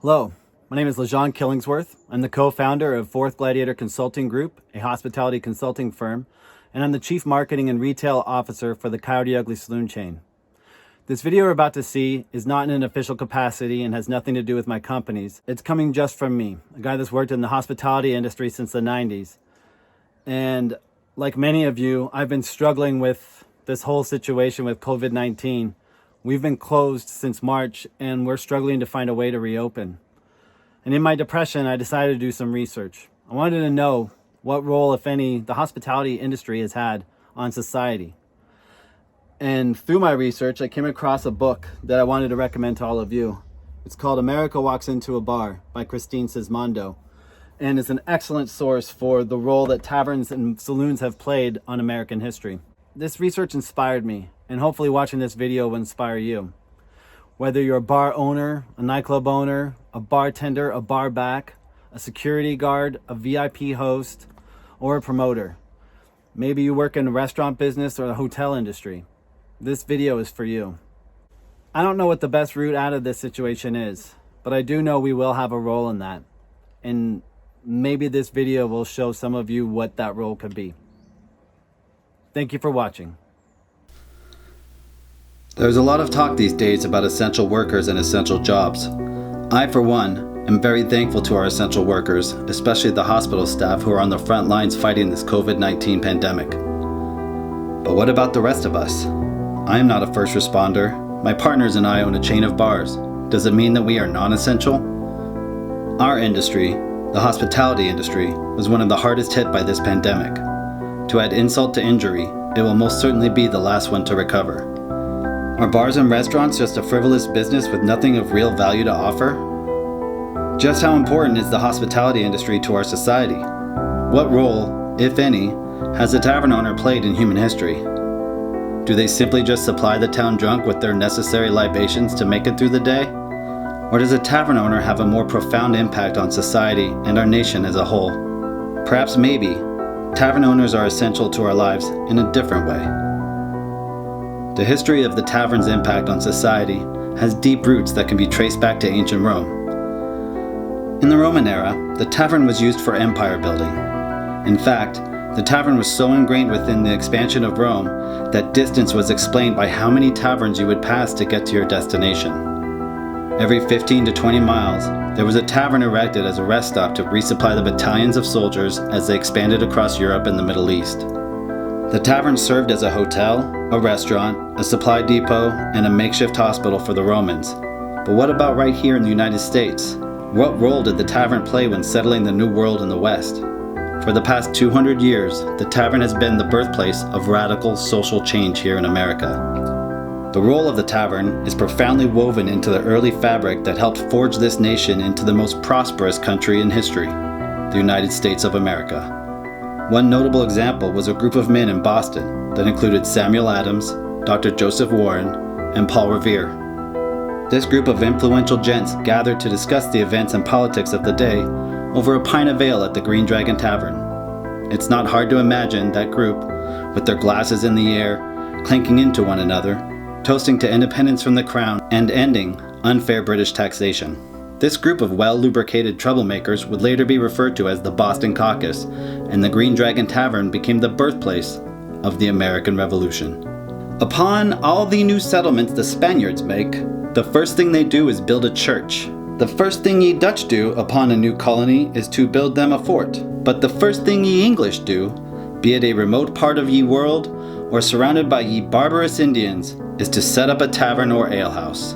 Hello, my name is LeJean Killingsworth. I'm the co-founder of Fourth Gladiator Consulting Group, a hospitality consulting firm, and I'm the Chief Marketing and Retail Officer for the Coyote Ugly Saloon chain. This video you're about to see is not in an official capacity and has nothing to do with my companies. It's coming just from me, a guy that's worked in the hospitality industry since the 90s. And like many of you, I've been struggling with this whole situation with COVID-19. We've been closed since March and we're struggling to find a way to reopen. And in my depression, I decided to do some research. I wanted to know what role, if any, the hospitality industry has had on society. And through my research, I came across a book that I wanted to recommend to all of you. It's called America Walks Into a Bar by Christine Sismondo. And it's an excellent source for the role that taverns and saloons have played on American history. This research inspired me, and hopefully watching this video will inspire you. Whether you're a bar owner, a nightclub owner, a bartender, a bar back, a security guard, a VIP host, or a promoter. Maybe you work in the restaurant business or the hotel industry. This video is for you. I don't know what the best route out of this situation is, but I do know we will have a role in that. And maybe this video will show some of you what that role could be. Thank you for watching. There's a lot of talk these days about essential workers and essential jobs. I, for one, am very thankful to our essential workers, especially the hospital staff who are on the front lines fighting this COVID-19 pandemic. But what about the rest of us? I am not a first responder. My partners and I own a chain of bars. Does it mean that we are non-essential? Our industry, the hospitality industry, was one of the hardest hit by this pandemic. To add insult to injury, it will most certainly be the last one to recover. Are bars and restaurants just a frivolous business with nothing of real value to offer? Just how important is the hospitality industry to our society? What role, if any, has the tavern owner played in human history? Do they simply just supply the town drunk with their necessary libations to make it through the day? Or does a tavern owner have a more profound impact on society and our nation as a whole? Perhaps maybe, tavern owners are essential to our lives in a different way. The history of the tavern's impact on society has deep roots that can be traced back to ancient Rome. In the Roman era, the tavern was used for empire building. In fact, the tavern was so ingrained within the expansion of Rome that distance was explained by how many taverns you would pass to get to your destination. Every 15 to 20 miles, there was a tavern erected as a rest stop to resupply the battalions of soldiers as they expanded across Europe and the Middle East. The tavern served as a hotel, a restaurant, a supply depot, and a makeshift hospital for the Romans. But what about right here in the United States? What role did the tavern play when settling the New World in the West? For the past 200 years, the tavern has been the birthplace of radical social change here in America. The role of the tavern is profoundly woven into the early fabric that helped forge this nation into the most prosperous country in history, the United States of America. One notable example was a group of men in Boston that included Samuel Adams, Dr. Joseph Warren, and Paul Revere. This group of influential gents gathered to discuss the events and politics of the day over a pint of ale at the Green Dragon Tavern. It's not hard to imagine that group, with their glasses in the air, clanking into one another, toasting to independence from the crown and ending unfair British taxation. This group of well-lubricated troublemakers would later be referred to as the Boston Caucus, and the Green Dragon Tavern became the birthplace of the American Revolution. Upon all the new settlements the Spaniards make, the first thing they do is build a church. The first thing ye Dutch do upon a new colony is to build them a fort. But the first thing ye English do, be it a remote part of ye world, or surrounded by ye barbarous Indians, is to set up a tavern or alehouse.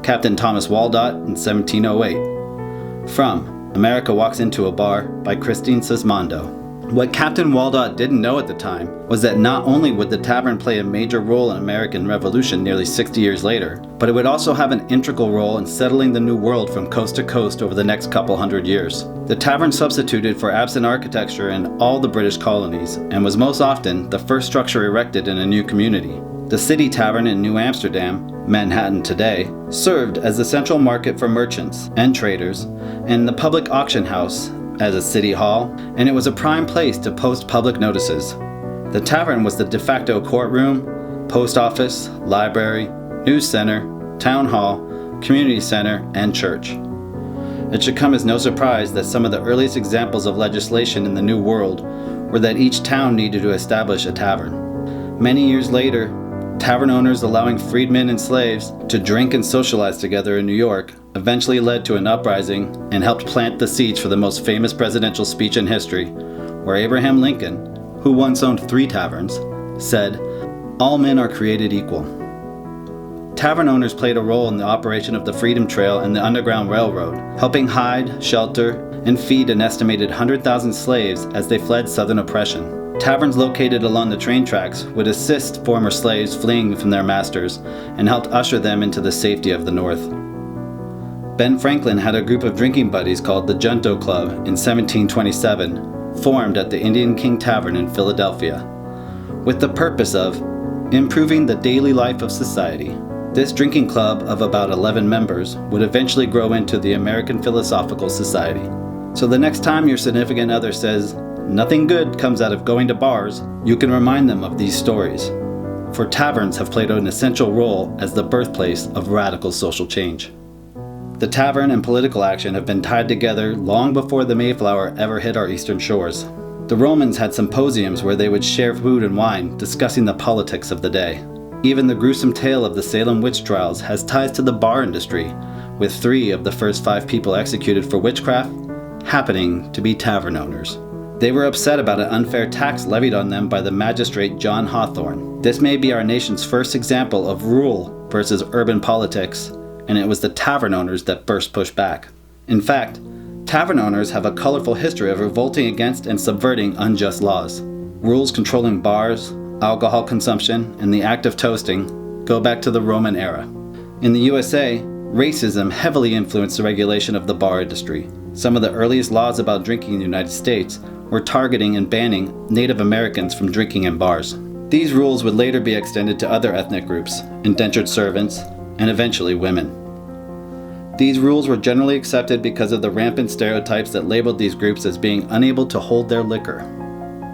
Captain Thomas Waldot in 1708. From America Walks Into a Bar by Christine Sismondo. What Captain Waldot didn't know at the time was that not only would the tavern play a major role in American Revolution nearly 60 years later, but it would also have an integral role in settling the New World from coast to coast over the next couple hundred years. The tavern substituted for absent architecture in all the British colonies, and was most often the first structure erected in a new community. The City Tavern in New Amsterdam, Manhattan today, served as the central market for merchants and traders, and the public auction house as a city hall, and it was a prime place to post public notices. The tavern was the de facto courtroom, post office, library, news center, town hall, community center, and church. It should come as no surprise that some of the earliest examples of legislation in the New World were that each town needed to establish a tavern. Many years later, tavern owners allowing freedmen and slaves to drink and socialize together in New York eventually led to an uprising and helped plant the seeds for the most famous presidential speech in history, where Abraham Lincoln, who once owned 3 taverns, said, "All men are created equal." Tavern owners played a role in the operation of the Freedom Trail and the Underground Railroad, helping hide, shelter, and feed an estimated 100,000 slaves as they fled Southern oppression. Taverns located along the train tracks would assist former slaves fleeing from their masters and helped usher them into the safety of the North. Ben Franklin had a group of drinking buddies called the Junto Club in 1727, formed at the Indian King Tavern in Philadelphia, with the purpose of improving the daily life of society. This drinking club of about 11 members would eventually grow into the American Philosophical Society. So the next time your significant other says, "Nothing good comes out of going to bars," you can remind them of these stories. For taverns have played an essential role as the birthplace of radical social change. The tavern and political action have been tied together long before the Mayflower ever hit our eastern shores. The Romans had symposiums where they would share food and wine, discussing the politics of the day. Even the gruesome tale of the Salem witch trials has ties to the bar industry, with 3 of the first 5 people executed for witchcraft happening to be tavern owners. They were upset about an unfair tax levied on them by the magistrate John Hawthorne. This may be our nation's first example of rural versus urban politics, and it was the tavern owners that first pushed back. In fact, tavern owners have a colorful history of revolting against and subverting unjust laws. Rules controlling bars, alcohol consumption, and the act of toasting go back to the Roman era. In the USA, racism heavily influenced the regulation of the bar industry. Some of the earliest laws about drinking in the United States were targeting and banning Native Americans from drinking in bars. These rules would later be extended to other ethnic groups, indentured servants, and eventually women. These rules were generally accepted because of the rampant stereotypes that labeled these groups as being unable to hold their liquor.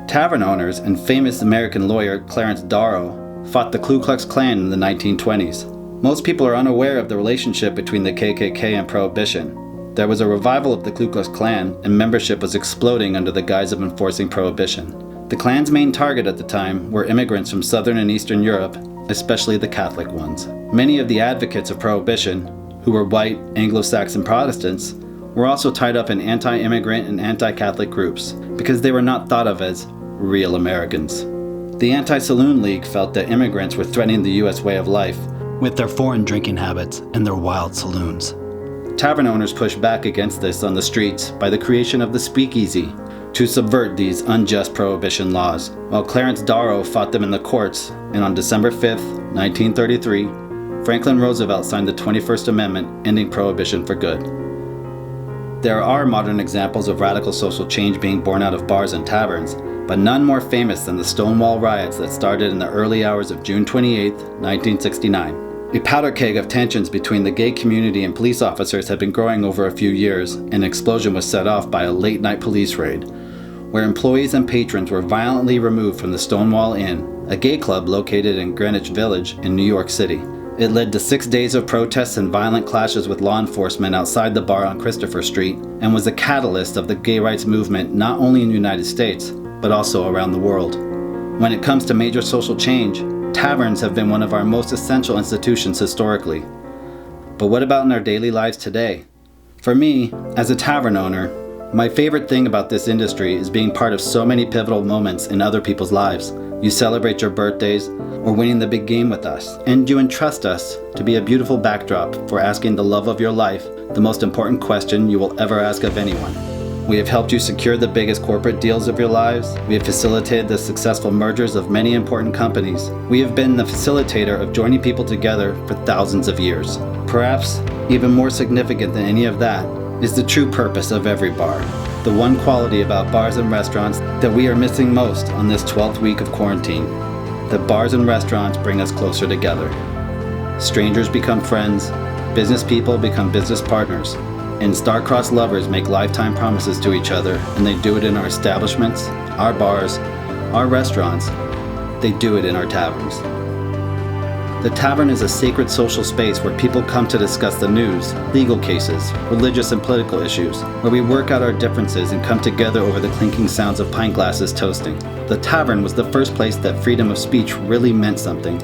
Tavern owners and famous American lawyer Clarence Darrow fought the Ku Klux Klan in the 1920s. Most people are unaware of the relationship between the KKK and Prohibition. There was a revival of the Ku Klux Klan, and membership was exploding under the guise of enforcing Prohibition. The Klan's main target at the time were immigrants from Southern and Eastern Europe, especially the Catholic ones. Many of the advocates of Prohibition, who were white Anglo-Saxon Protestants, were also tied up in anti-immigrant and anti-Catholic groups because they were not thought of as real Americans. The Anti-Saloon League felt that immigrants were threatening the U.S. way of life with their foreign drinking habits and their wild saloons. Tavern owners pushed back against this on the streets by the creation of the speakeasy to subvert these unjust prohibition laws, while Clarence Darrow fought them in the courts, and on December 5, 1933, Franklin Roosevelt signed the 21st Amendment ending prohibition for good. There are modern examples of radical social change being born out of bars and taverns, but none more famous than the Stonewall riots that started in the early hours of June 28, 1969. A powder keg of tensions between the gay community and police officers had been growing over a few years, and an explosion was set off by a late-night police raid, where employees and patrons were violently removed from the Stonewall Inn, a gay club located in Greenwich Village in New York City. It led to 6 days of protests and violent clashes with law enforcement outside the bar on Christopher Street, and was the catalyst of the gay rights movement not only in the United States, but also around the world. When it comes to major social change, taverns have been one of our most essential institutions historically. But what about in our daily lives today? For me, as a tavern owner, my favorite thing about this industry is being part of so many pivotal moments in other people's lives. You celebrate your birthdays or winning the big game with us, and you entrust us to be a beautiful backdrop for asking the love of your life the most important question you will ever ask of anyone. We have helped you secure the biggest corporate deals of your lives. We have facilitated the successful mergers of many important companies. We have been the facilitator of joining people together for thousands of years. Perhaps even more significant than any of that is the true purpose of every bar. The one quality about bars and restaurants that we are missing most on this 12th week of quarantine. That bars and restaurants bring us closer together. Strangers become friends, business people become business partners, and star-crossed lovers make lifetime promises to each other, and they do it in our establishments, our bars, our restaurants. They do it in our taverns. The tavern is a sacred social space where people come to discuss the news, legal cases, religious and political issues, where we work out our differences and come together over the clinking sounds of pint glasses toasting. The tavern was the first place that freedom of speech really meant something,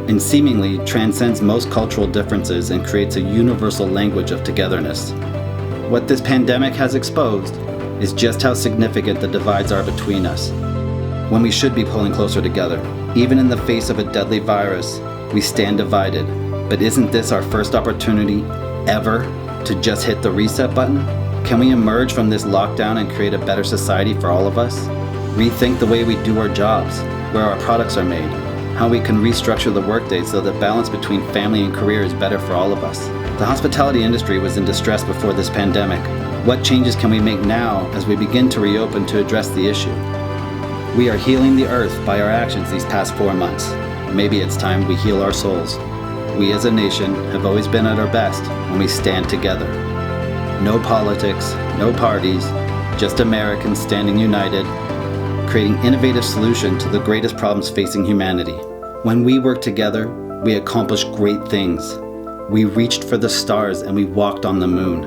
and seemingly transcends most cultural differences and creates a universal language of togetherness. What this pandemic has exposed is just how significant the divides are between us, when we should be pulling closer together. Even in the face of a deadly virus, we stand divided. But isn't this our first opportunity ever to just hit the reset button? Can we emerge from this lockdown and create a better society for all of us? Rethink the way we do our jobs, where our products are made, how we can restructure the workday so that balance between family and career is better for all of us. The hospitality industry was in distress before this pandemic. What changes can we make now as we begin to reopen to address the issue? We are healing the earth by our actions these past 4 months. Maybe it's time we heal our souls. We as a nation have always been at our best when we stand together. No politics, no parties, just Americans standing united, creating innovative solutions to the greatest problems facing humanity. When we work together, we accomplish great things. We reached for the stars and we walked on the moon.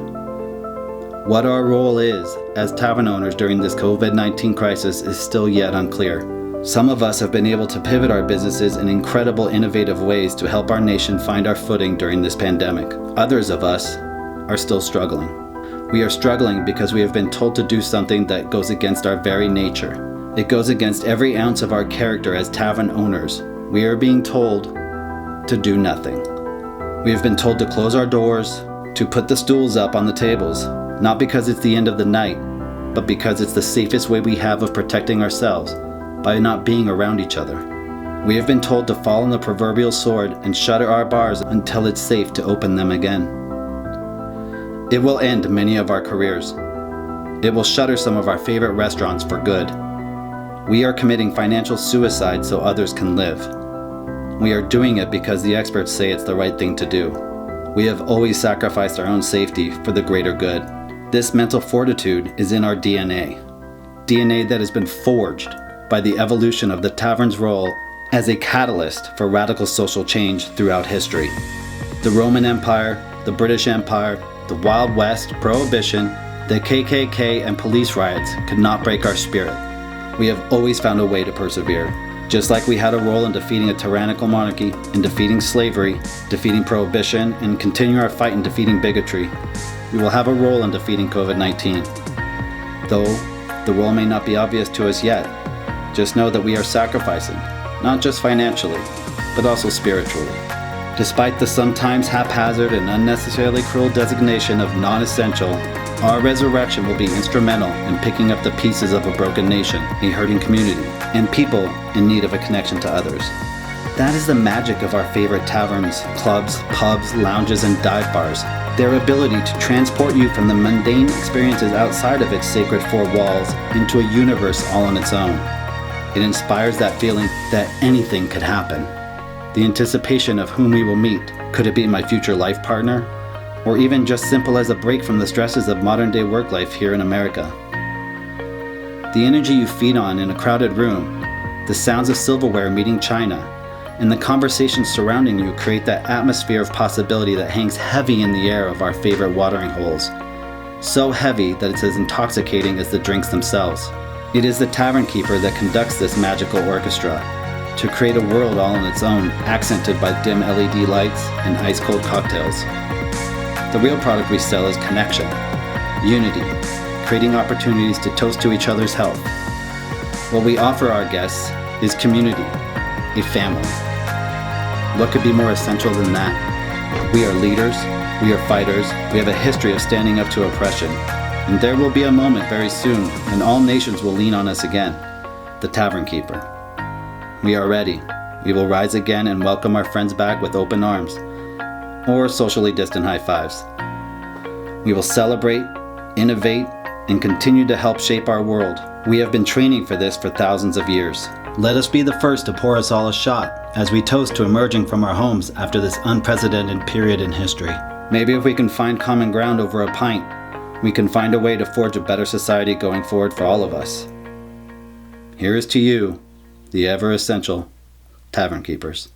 What our role is as tavern owners during this COVID-19 crisis is still yet unclear. Some of us have been able to pivot our businesses in incredible, innovative ways to help our nation find our footing during this pandemic. Others of us are still struggling. We are struggling because we have been told to do something that goes against our very nature. It goes against every ounce of our character as tavern owners. We are being told to do nothing. We have been told to close our doors, to put the stools up on the tables, not because it's the end of the night, but because it's the safest way we have of protecting ourselves by not being around each other. We have been told to fall on the proverbial sword and shutter our bars until it's safe to open them again. It will end many of our careers. It will shutter some of our favorite restaurants for good. We are committing financial suicide so others can live. We are doing it because the experts say it's the right thing to do. We have always sacrificed our own safety for the greater good. This mental fortitude is in our DNA. DNA that has been forged by the evolution of the tavern's role as a catalyst for radical social change throughout history. The Roman Empire, the British Empire, the Wild West, Prohibition, the KKK, and police riots could not break our spirit. We have always found a way to persevere. Just like we had a role in defeating a tyrannical monarchy, in defeating slavery, defeating prohibition, and continuing our fight in defeating bigotry, we will have a role in defeating COVID-19. Though the role may not be obvious to us yet, just know that we are sacrificing, not just financially, but also spiritually. Despite the sometimes haphazard and unnecessarily cruel designation of non-essential, our resurrection will be instrumental in picking up the pieces of a broken nation, a hurting community, and people in need of a connection to others. That is the magic of our favorite taverns, clubs, pubs, lounges, and dive bars. Their ability to transport you from the mundane experiences outside of its sacred four walls into a universe all on its own. It inspires that feeling that anything could happen. The anticipation of whom we will meet. Could it be my future life partner? Or even just simple as a break from the stresses of modern-day work life here in America. The energy you feed on in a crowded room, the sounds of silverware meeting china, and the conversations surrounding you create that atmosphere of possibility that hangs heavy in the air of our favorite watering holes. So heavy that it's as intoxicating as the drinks themselves. It is the tavern keeper that conducts this magical orchestra to create a world all on its own, accented by dim LED lights and ice-cold cocktails. The real product we sell is connection, unity, creating opportunities to toast to each other's health. What we offer our guests is community, a family. What could be more essential than that? We are leaders, we are fighters, we have a history of standing up to oppression, and there will be a moment very soon when all nations will lean on us again, the Tavern Keeper. We are ready. We will rise again and welcome our friends back with open arms, or socially distant high fives. We will celebrate, innovate, and continue to help shape our world. We have been training for this for thousands of years. Let us be the first to pour us all a shot as we toast to emerging from our homes after this unprecedented period in history. Maybe if we can find common ground over a pint, we can find a way to forge a better society going forward for all of us. Here is to you, the ever essential Tavern Keepers.